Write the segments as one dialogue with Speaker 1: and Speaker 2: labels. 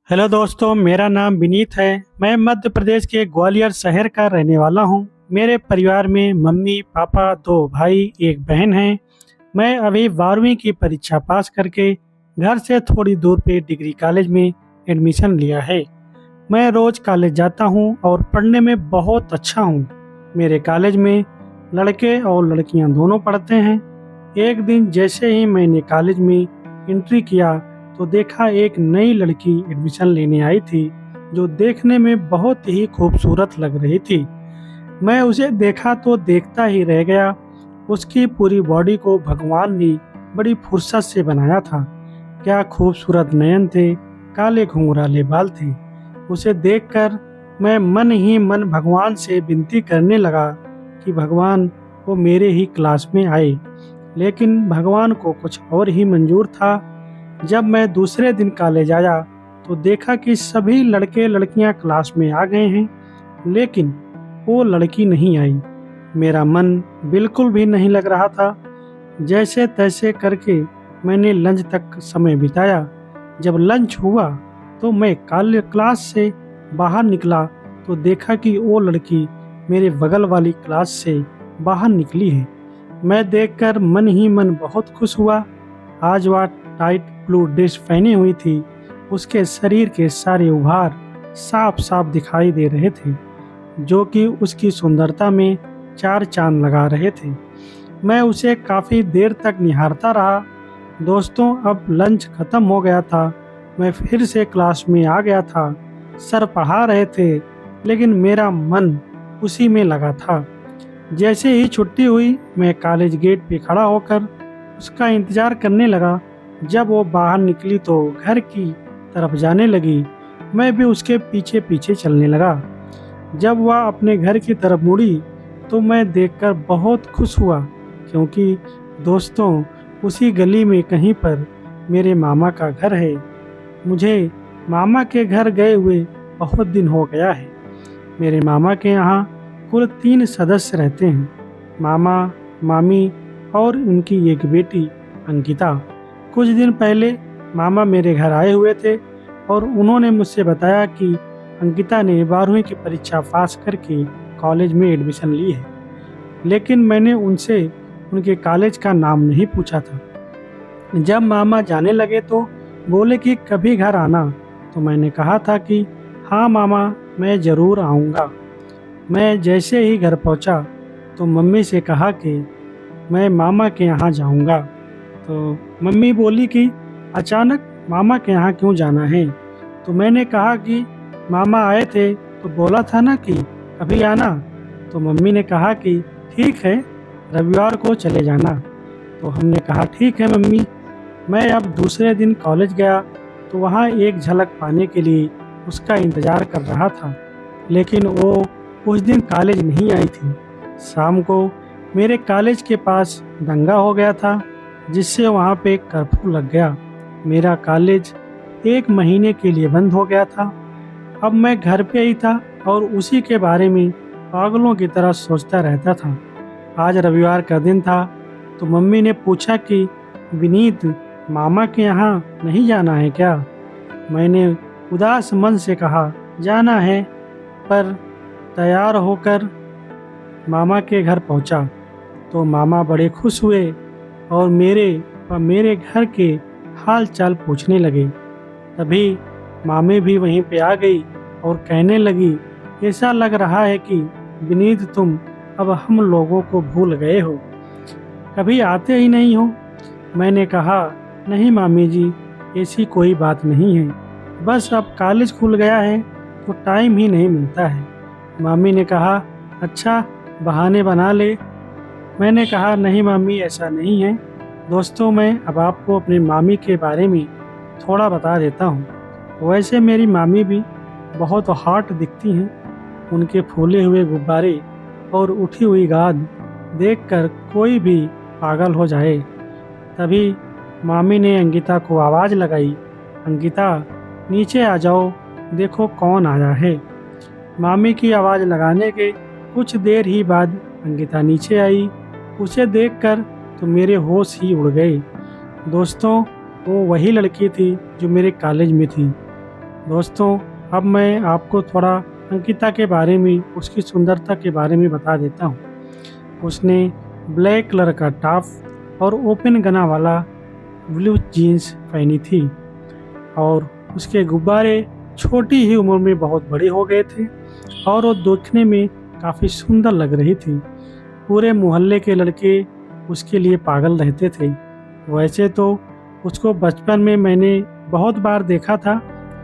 Speaker 1: Hello दोस्तों, मेरा नाम विनीत है। मैं मध्य प्रदेश के ग्वालियर शहर का रहने वाला हूँ। मेरे परिवार में मम्मी पापा, दो भाई, एक बहन है। मैं अभी 12वीं की परीक्षा पास करके घर से थोड़ी दूर पे डिग्री कॉलेज में एडमिशन लिया है। मैं रोज कॉलेज जाता हूँ और पढ़ने में बहुत अच्छा हूँ। मेरे कॉलेज में लड़के और लड़कियाँ दोनों पढ़ते हैं। एक दिन जैसे ही मैंने कॉलेज में एंट्री किया तो देखा एक नई लड़की एडमिशन लेने आई थी, जो देखने में बहुत ही खूबसूरत लग रही थी। मैं उसे देखा तो देखता ही रह गया। उसकी पूरी बॉडी को भगवान ने बड़ी फुर्सत से बनाया था। क्या खूबसूरत नयन थे, काले घुंघराले बाल थे। उसे देखकर मैं मन ही मन भगवान से विनती करने लगा कि भगवान वो मेरे ही क्लास में आए। लेकिन भगवान को कुछ और ही मंजूर था। जब मैं दूसरे दिन कॉलेज आया तो देखा कि सभी लड़के लड़कियां क्लास में आ गए हैं, लेकिन वो लड़की नहीं आई। मेरा मन बिल्कुल भी नहीं लग रहा था। जैसे तैसे करके मैंने लंच तक समय बिताया। जब लंच हुआ तो मैं क्लास से बाहर निकला तो देखा कि वो लड़की मेरे बगल वाली क्लास से बाहर निकली है। मैं देखकर मन ही मन बहुत खुश हुआ। आज वह टाइट ब्लू ड्रेस पहनी हुई थी। उसके शरीर के सारे उभार साफ साफ दिखाई दे रहे थे, जो कि उसकी सुंदरता में चार चांद लगा रहे थे। मैं उसे काफ़ी देर तक निहारता रहा। दोस्तों, अब लंच खत्म हो गया था। मैं फिर से क्लास में आ गया था। सर पढ़ा रहे थे, लेकिन मेरा मन उसी में लगा था। जैसे ही छुट्टी हुई, मैं कॉलेज गेट पे खड़ा होकर उसका इंतज़ार करने लगा। जब वो बाहर निकली तो घर की तरफ जाने लगी। मैं भी उसके पीछे पीछे चलने लगा। जब वह अपने घर की तरफ मुड़ी तो मैं देखकर बहुत खुश हुआ, क्योंकि दोस्तों, उसी गली में कहीं पर मेरे मामा का घर है। मुझे मामा के घर गए हुए बहुत दिन हो गया है। मेरे मामा के यहाँ कुल 3 सदस्य रहते हैं, मामा, मामी और उनकी एक बेटी अंकिता। कुछ दिन पहले मामा मेरे घर आए हुए थे और उन्होंने मुझसे बताया कि अंकिता ने 12वीं की परीक्षा पास करके कॉलेज में एडमिशन ली है। लेकिन मैंने उनसे उनके कॉलेज का नाम नहीं पूछा था। जब मामा जाने लगे तो बोले कि कभी घर आना, तो मैंने कहा था कि हाँ मामा, मैं ज़रूर आऊँगा। मैं जैसे ही घर पहुँचा तो मम्मी से कहा कि मैं मामा के यहाँ जाऊँगा। तो मम्मी बोली कि अचानक मामा के यहाँ क्यों जाना है। तो मैंने कहा कि मामा आए थे तो बोला था ना कि कभी आना। तो मम्मी ने कहा कि ठीक है, रविवार को चले जाना। तो हमने कहा ठीक है मम्मी। मैं अब दूसरे दिन कॉलेज गया तो वहाँ एक झलक पाने के लिए उसका इंतज़ार कर रहा था, लेकिन वो उस दिन कॉलेज नहीं आई थी। शाम को मेरे कॉलेज के पास दंगा हो गया था, जिससे वहाँ पे कर्फ्यू लग गया। मेरा कॉलेज 1 महीने के लिए बंद हो गया था। अब मैं घर पे ही था और उसी के बारे में पागलों की तरह सोचता रहता था। आज रविवार का दिन था तो मम्मी ने पूछा कि विनीत, मामा के यहाँ नहीं जाना है क्या। मैंने उदास मन से कहा जाना है, पर तैयार होकर मामा के घर पहुँचा तो मामा बड़े खुश हुए और मेरे घर के हाल चाल पूछने लगे। तभी मामी भी वहीं पे आ गई और कहने लगी, ऐसा लग रहा है कि विनीत, तुम अब हम लोगों को भूल गए हो, कभी आते ही नहीं हो। मैंने कहा नहीं मामी जी, ऐसी कोई बात नहीं है, बस अब कॉलेज खुल गया है तो टाइम ही नहीं मिलता है। मामी ने कहा अच्छा, बहाने बना ले। मैंने कहा नहीं मामी, ऐसा नहीं है। दोस्तों, मैं अब आपको अपनी मामी के बारे में थोड़ा बता देता हूँ। वैसे मेरी मामी भी बहुत हॉट दिखती हैं। उनके फूले हुए गुब्बारे और उठी हुई गाद देखकर कोई भी पागल हो जाए। तभी मामी ने अंकिता को आवाज़ लगाई, अंकिता नीचे आ जाओ, देखो कौन आया है। मामी की आवाज़ लगाने के कुछ देर ही बाद अंकिता नीचे आई। उसे देखकर तो मेरे होश ही उड़ गए। दोस्तों, वो वही लड़की थी जो मेरे कॉलेज में थी। दोस्तों, अब मैं आपको थोड़ा अंकिता के बारे में, उसकी सुंदरता के बारे में बता देता हूँ। उसने ब्लैक कलर का टॉप और ओपन गला वाला ब्लू जीन्स पहनी थी और उसके गुब्बारे छोटी ही उम्र में बहुत बड़े हो गए थे और वो देखने में काफ़ी सुंदर लग रही थी। पूरे मोहल्ले के लड़के उसके लिए पागल रहते थे। वैसे तो उसको बचपन में मैंने बहुत बार देखा था,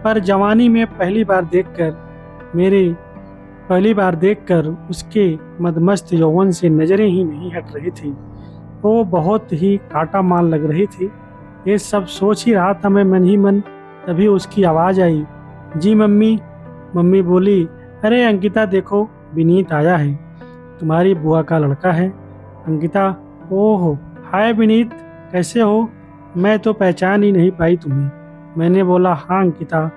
Speaker 1: पर जवानी में पहली बार देखकर उसके मदमस्त यौवन से नज़रें ही नहीं हट रही थी। वो बहुत ही काटा माल लग रही थी। ये सब सोच ही रहा था मैं मन ही मन, तभी उसकी आवाज़ आई, जी मम्मी। मम्मी बोली, अरे अंकिता देखो, विनीत आया है, तुम्हारी बुआ का लड़का है। अंकिता, ओह हाय विनीत, कैसे हो? मैं तो पहचान ही नहीं पाई तुम्हें। मैंने बोला, हाँ अंकिता,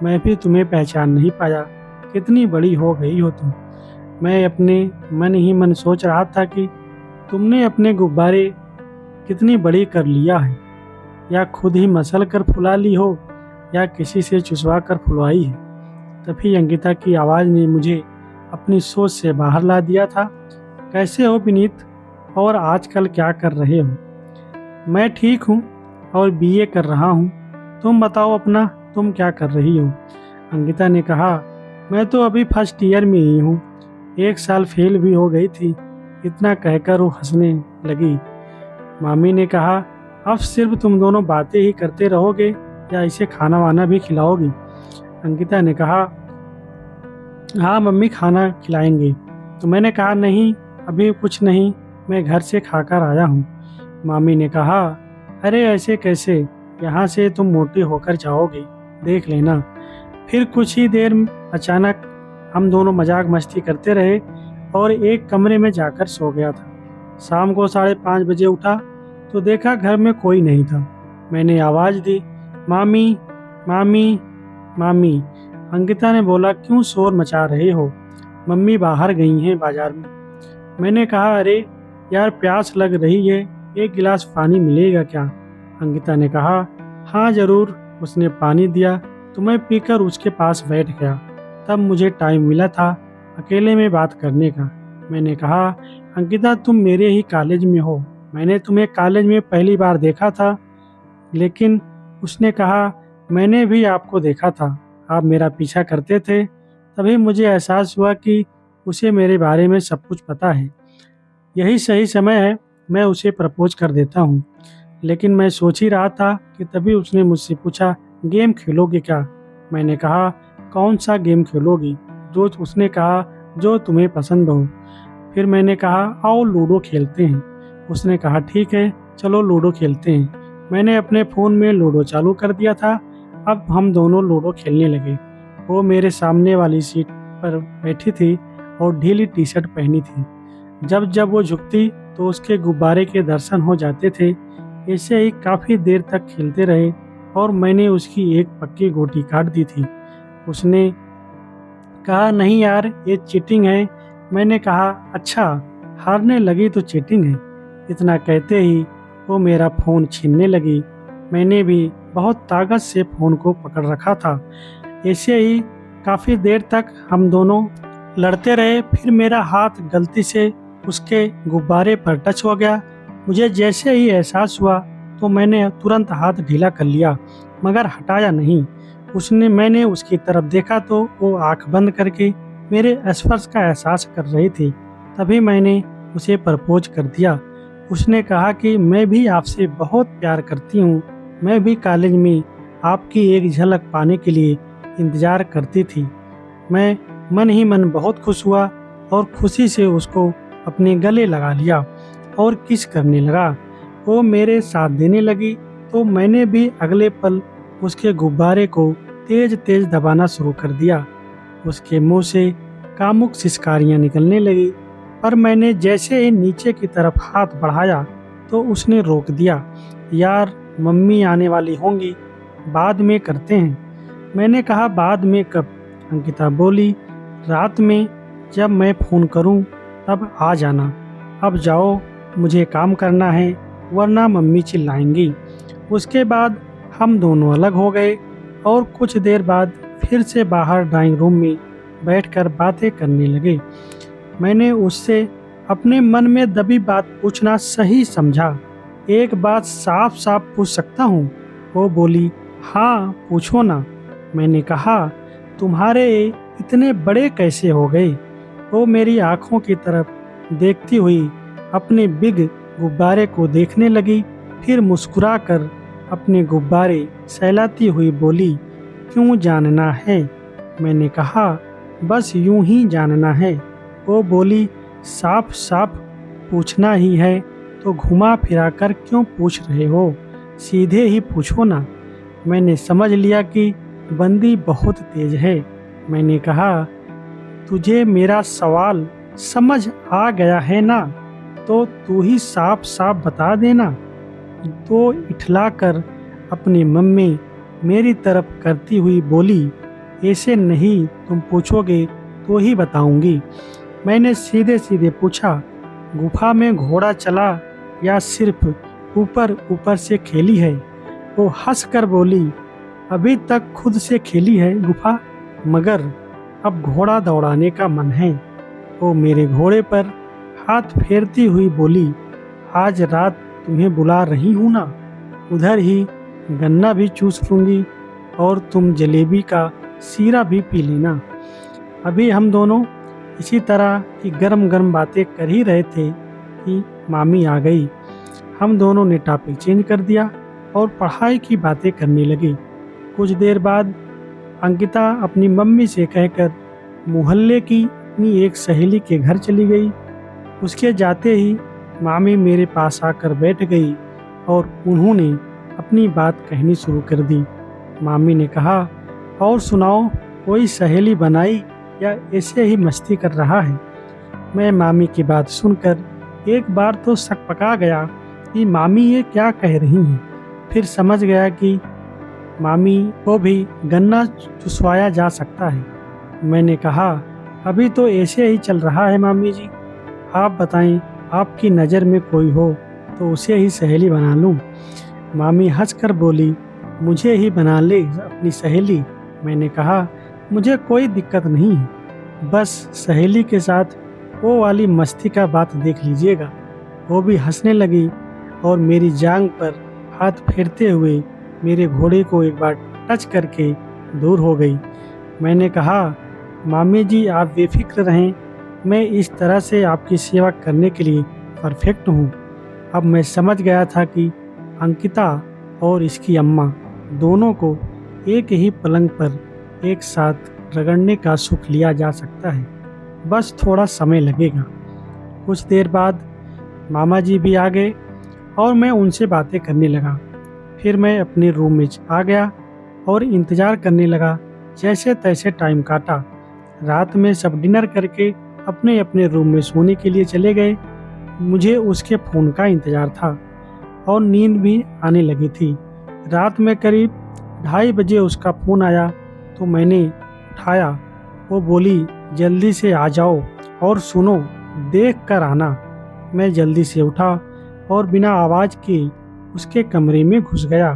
Speaker 1: मैं भी तुम्हें पहचान नहीं पाया, कितनी बड़ी हो गई हो तुम। मैं अपने मन ही मन सोच रहा था कि तुमने अपने गुब्बारे कितनी बड़ी कर लिया है, या खुद ही मसल कर फुला ली हो या किसी से चुसवा कर फुलवाई है। तभी अंकिता की आवाज़ ने मुझे अपनी सोच से बाहर ला दिया था। कैसे हो विनीत, और आजकल क्या कर रहे हो? मैं ठीक हूँ और बीए कर रहा हूँ। तुम बताओ अपना, तुम क्या कर रही हो? अंकिता ने कहा, मैं तो अभी फर्स्ट ईयर में ही हूँ, 1 साल फेल भी हो गई थी। इतना कहकर वो हंसने लगी। मामी ने कहा, अब सिर्फ तुम दोनों बातें ही करते रहोगे या इसे खाना वाना भी खिलाओगी? अंकिता ने कहा, हाँ मम्मी, खाना खिलाएंगे। तो मैंने कहा, नहीं अभी कुछ नहीं, मैं घर से खाकर आया हूँ। मामी ने कहा, अरे ऐसे कैसे, यहाँ से तुम मोटी होकर जाओगे, देख लेना। फिर कुछ ही देर अचानक हम दोनों मजाक मस्ती करते रहे और एक कमरे में जाकर सो गया था। शाम को 5:30 बजे उठा तो देखा घर में कोई नहीं था। मैंने आवाज़ दी, मामी मामी मामी। अंकिता ने बोला, क्यों शोर मचा रहे हो? मम्मी बाहर गई हैं बाजार में। मैंने कहा, अरे यार प्यास लग रही है, 1 गिलास पानी मिलेगा क्या? अंकिता ने कहा, हाँ ज़रूर। उसने पानी दिया तो मैं पीकर उसके पास बैठ गया। तब मुझे टाइम मिला था अकेले में बात करने का। मैंने कहा, अंकिता तुम मेरे ही कॉलेज में हो, मैंने तुम्हें कॉलेज में पहली बार देखा था। लेकिन उसने कहा, मैंने भी आपको देखा था, आप मेरा पीछा करते थे। तभी मुझे एहसास हुआ कि उसे मेरे बारे में सब कुछ पता है। यही सही समय है, मैं उसे प्रपोज कर देता हूँ। लेकिन मैं सोच ही रहा था कि तभी उसने मुझसे पूछा, गेम खेलोगे क्या? मैंने कहा, कौन सा गेम खेलोगी? उसने कहा, जो तुम्हें पसंद हो। फिर मैंने कहा, आओ लूडो खेलते हैं। उसने कहा, ठीक है चलो लूडो खेलते हैं। मैंने अपने फ़ोन में लूडो चालू कर दिया था। अब हम दोनों लूडो खेलने लगे। वो मेरे सामने वाली सीट पर बैठी थी और ढीली टी शर्ट पहनी थी। जब जब वो झुकती तो उसके गुब्बारे के दर्शन हो जाते थे। ऐसे ही काफ़ी देर तक खेलते रहे और मैंने उसकी एक पक्की गोटी काट दी थी। उसने कहा, नहीं यार ये चीटिंग है। मैंने कहा, अच्छा हारने लगी तो चीटिंग है? इतना कहते ही वो मेरा फ़ोन छीनने लगी। मैंने भी बहुत ताकत से फ़ोन को पकड़ रखा था। ऐसे ही काफ़ी देर तक हम दोनों लड़ते रहे। फिर मेरा हाथ गलती से उसके गुब्बारे पर टच हो गया। मुझे जैसे ही एहसास हुआ तो मैंने तुरंत हाथ ढीला कर लिया, मगर हटाया नहीं। मैंने उसकी तरफ देखा तो वो आंख बंद करके मेरे स्पर्श का एहसास कर रही थी। तभी मैंने उसे प्रपोज कर दिया। उसने कहा कि मैं भी आपसे बहुत प्यार करती हूँ, मैं भी कॉलेज में आपकी एक झलक पाने के लिए इंतज़ार करती थी। मैं मन ही मन बहुत खुश हुआ और खुशी से उसको अपने गले लगा लिया और किस करने लगा। वो मेरे साथ देने लगी तो मैंने भी अगले पल उसके गुब्बारे को तेज तेज दबाना शुरू कर दिया। उसके मुंह से कामुक सिसकारियां निकलने लगी, पर मैंने जैसे ही नीचे की तरफ हाथ बढ़ाया तो उसने रोक दिया। यार मम्मी आने वाली होंगी, बाद में करते हैं। मैंने कहा, बाद में कब? अंकिता बोली, रात में जब मैं फ़ोन करूं तब आ जाना। अब जाओ, मुझे काम करना है वरना मम्मी चिल्लाएंगी। उसके बाद हम दोनों अलग हो गए और कुछ देर बाद फिर से बाहर ड्राइंग रूम में बैठकर बातें करने लगे। मैंने उससे अपने मन में दबी बात पूछना सही समझा। एक बात साफ साफ पूछ सकता हूँ? वो बोली, हाँ पूछो ना। मैंने कहा, तुम्हारे इतने बड़े कैसे हो गए? वो मेरी आंखों की तरफ देखती हुई अपने बिग गुब्बारे को देखने लगी, फिर मुस्कुराकर अपने गुब्बारे सहलाती हुई बोली, क्यों जानना है? मैंने कहा, बस यूं ही जानना है। वो बोली, साफ साफ पूछना ही है तो घुमा फिरा कर क्यों पूछ रहे हो? सीधे ही पूछो ना। मैंने समझ लिया कि बंदी बहुत तेज है। मैंने कहा, तुझे मेरा सवाल समझ आ गया है ना? तो तू ही साफ साफ बता देना। तो इठलाकर अपनी मम्मी मेरी तरफ करती हुई बोली, ऐसे नहीं, तुम पूछोगे तो ही बताऊंगी। मैंने सीधे सीधे पूछा, गुफा में घोड़ा चला या सिर्फ ऊपर ऊपर से खेली है? वो हंस कर बोली, अभी तक खुद से खेली है गुफा, मगर अब घोड़ा दौड़ाने का मन है। वो मेरे घोड़े पर हाथ फेरती हुई बोली, आज रात तुम्हें बुला रही हूँ ना, उधर ही गन्ना भी चूस लूँगी और तुम जलेबी का सीरा भी पी लेना। अभी हम दोनों इसी तरह की गरम गरम बातें कर ही रहे थे कि मामी आ गई। हम दोनों ने टॉपिक चेंज कर दिया और पढ़ाई की बातें करने लगे। कुछ देर बाद अंकिता अपनी मम्मी से कहकर मोहल्ले की अपनी एक सहेली के घर चली गई। उसके जाते ही मामी मेरे पास आकर बैठ गई और उन्होंने अपनी बात कहनी शुरू कर दी। मामी ने कहा, और सुनाओ, कोई सहेली बनाई या ऐसे ही मस्ती कर रहा है? मैं मामी की बात सुनकर एक बार तो शक पका गया कि मामी ये क्या कह रही हैं। फिर समझ गया कि मामी को भी गन्ना चुसवाया जा सकता है। मैंने कहा, अभी तो ऐसे ही चल रहा है मामी जी, आप बताएं, आपकी नज़र में कोई हो तो उसे ही सहेली बना लूं। मामी हंसकर बोली, मुझे ही बना ले अपनी सहेली। मैंने कहा, मुझे कोई दिक्कत नहीं है, बस सहेली के साथ वो वाली मस्ती का बात देख लीजिएगा। वो भी हंसने लगी और मेरी जांग पर हाथ फेरते हुए मेरे घोड़े को एक बार टच करके दूर हो गई। मैंने कहा, मामी जी आप बेफिक्र रहें, मैं इस तरह से आपकी सेवा करने के लिए परफेक्ट हूँ। अब मैं समझ गया था कि अंकिता और इसकी अम्मा दोनों को एक ही पलंग पर एक साथ रगड़ने का सुख लिया जा सकता है, बस थोड़ा समय लगेगा। कुछ देर बाद मामा जी भी आ गए और मैं उनसे बातें करने लगा। फिर मैं अपने रूम में आ गया और इंतज़ार करने लगा। जैसे तैसे टाइम काटा। रात में सब डिनर करके अपने अपने रूम में सोने के लिए चले गए। मुझे उसके फ़ोन का इंतज़ार था और नींद भी आने लगी थी। रात में करीब 2:30 बजे उसका फ़ोन आया तो मैंने उठाया। वो बोली, जल्दी से आ जाओ और सुनो, देख कर आना। मैं जल्दी से उठा और बिना आवाज़ के उसके कमरे में घुस गया।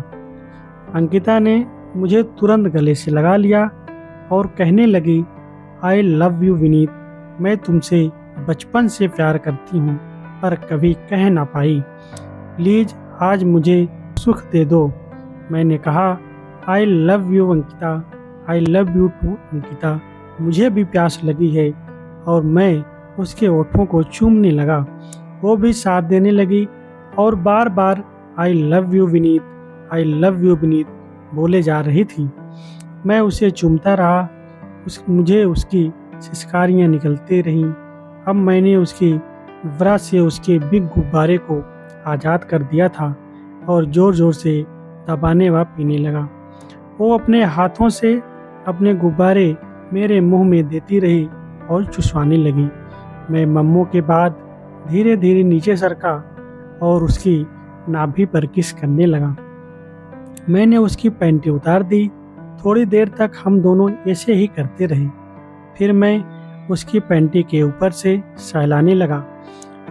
Speaker 1: अंकिता ने मुझे तुरंत गले से लगा लिया और कहने लगी, आई लव यू विनीत, मैं तुमसे बचपन से प्यार करती हूँ पर कभी कह ना पाई। प्लीज़ आज मुझे सुख दे दो। मैंने कहा, I love you Ankita, I love you too Ankita. मुझे भी प्यास लगी है और मैं उसके होठों को चूमने लगा। वो भी साथ देने लगी और बार बार I love you Vineet, I love you Vineet बोले जा रही थी। मैं उसे चूमता रहा। मुझे उसकी सिसकारियाँ निकलती रहीं। अब मैंने उसकी वजह से उसके बिग गुब्बारे को आज़ाद कर दिया था और ज़ोर ज़ोर से दबाने व पीने लगा। वो अपने हाथों से अपने गुब्बारे मेरे मुंह में देती रही और चुसवाने लगी। मैं मम्मों के बाद धीरे धीरे नीचे सरका और उसकी नाभि पर किस करने लगा। मैंने उसकी पैंटी उतार दी। थोड़ी देर तक हम दोनों ऐसे ही करते रहे। फिर मैं उसकी पैंटी के ऊपर से सहलाने लगा।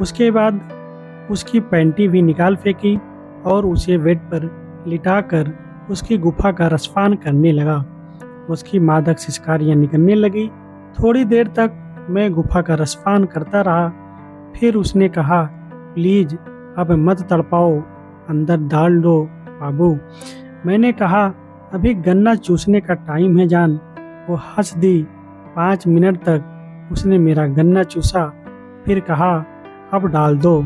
Speaker 1: उसके बाद उसकी पैंटी भी निकाल फेंकी और उसे बेड पर लिटाकर उसकी गुफा का रसपान करने लगा। उसकी मादक सिसकारियाँ निकलने लगी। थोड़ी देर तक मैं गुफा का रसपान करता रहा। फिर उसने कहा, प्लीज अब मत तड़पाओ, अंदर डाल दो बाबू। मैंने कहा, अभी गन्ना चूसने का टाइम है जान। वो हंस दी। 5 मिनट तक उसने मेरा गन्ना चूसा, फिर कहा, अब डाल दो।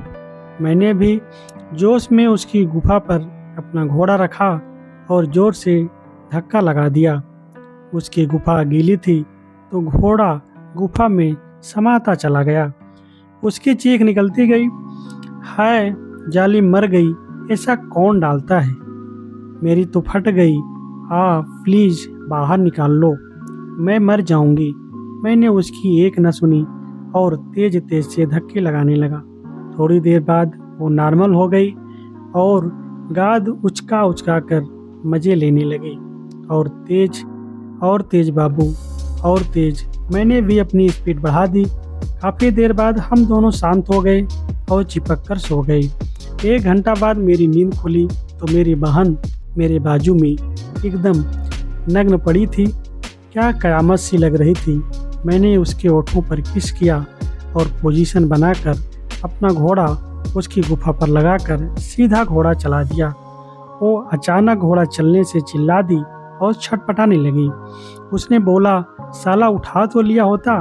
Speaker 1: मैंने भी जोश में उसकी गुफा पर अपना घोड़ा रखा और जोर से धक्का लगा दिया। उसकी गुफा गीली थी तो घोड़ा गुफा में समाता चला गया। उसकी चीख निकलती गई, हाय जाली मर गई, ऐसा कौन डालता है। मेरी तो फट गई। प्लीज बाहर निकाल लो, मैं मर जाऊंगी। मैंने उसकी एक न सुनी और तेज तेज से धक्के लगाने लगा। थोड़ी देर बाद वो नॉर्मल हो गई और गाद उचका उचका कर मजे लेने लगी। और तेज बाबू, और तेज। मैंने भी अपनी स्पीड बढ़ा दी। काफ़ी देर बाद हम दोनों शांत हो गए और चिपक कर सो गए। 1 घंटा बाद मेरी नींद खुली तो मेरी बहन मेरे बाजू में एकदम नग्न पड़ी थी। क्या कयामत सी लग रही थी। मैंने उसके होठों पर किस किया और पोजीशन बनाकर अपना घोड़ा उसकी गुफा पर लगाकर सीधा घोड़ा चला दिया। वो अचानक घोड़ा चलने से चिल्ला दी और छटपटाने लगी। उसने बोला, साला उठा तो लिया होता,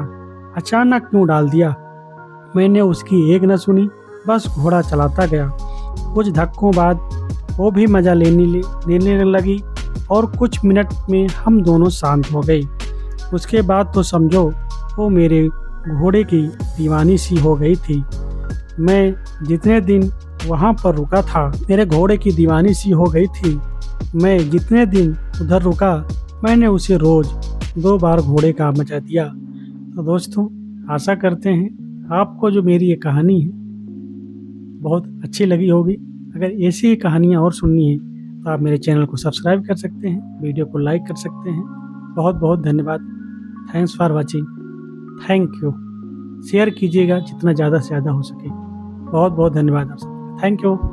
Speaker 1: अचानक क्यों डाल दिया। मैंने उसकी एक न सुनी, बस घोड़ा चलाता गया। कुछ धक्कों बाद वो भी मज़ा लेने लगी और कुछ मिनट में हम दोनों शांत हो गए। उसके बाद तो समझो वो मेरे घोड़े की दीवानी सी हो गई थी। मैं जितने दिन वहाँ पर रुका था मेरे घोड़े की दीवानी सी हो गई थी। मैं जितने दिन उधर रुका मैंने उसे रोज़ 2 बार घोड़े का मजा दिया। तो दोस्तों, आशा करते हैं आपको जो मेरी ये कहानी है बहुत अच्छी लगी होगी। अगर ऐसी ही कहानियाँ और सुननी है तो आप मेरे चैनल को सब्सक्राइब कर सकते हैं, वीडियो को लाइक कर सकते हैं। बहुत बहुत धन्यवाद। Thanks for watching. Thank you. Share कीजिएगा जितना ज़्यादा से ज़्यादा हो सके। बहुत बहुत धन्यवाद आप सबका। Thank you.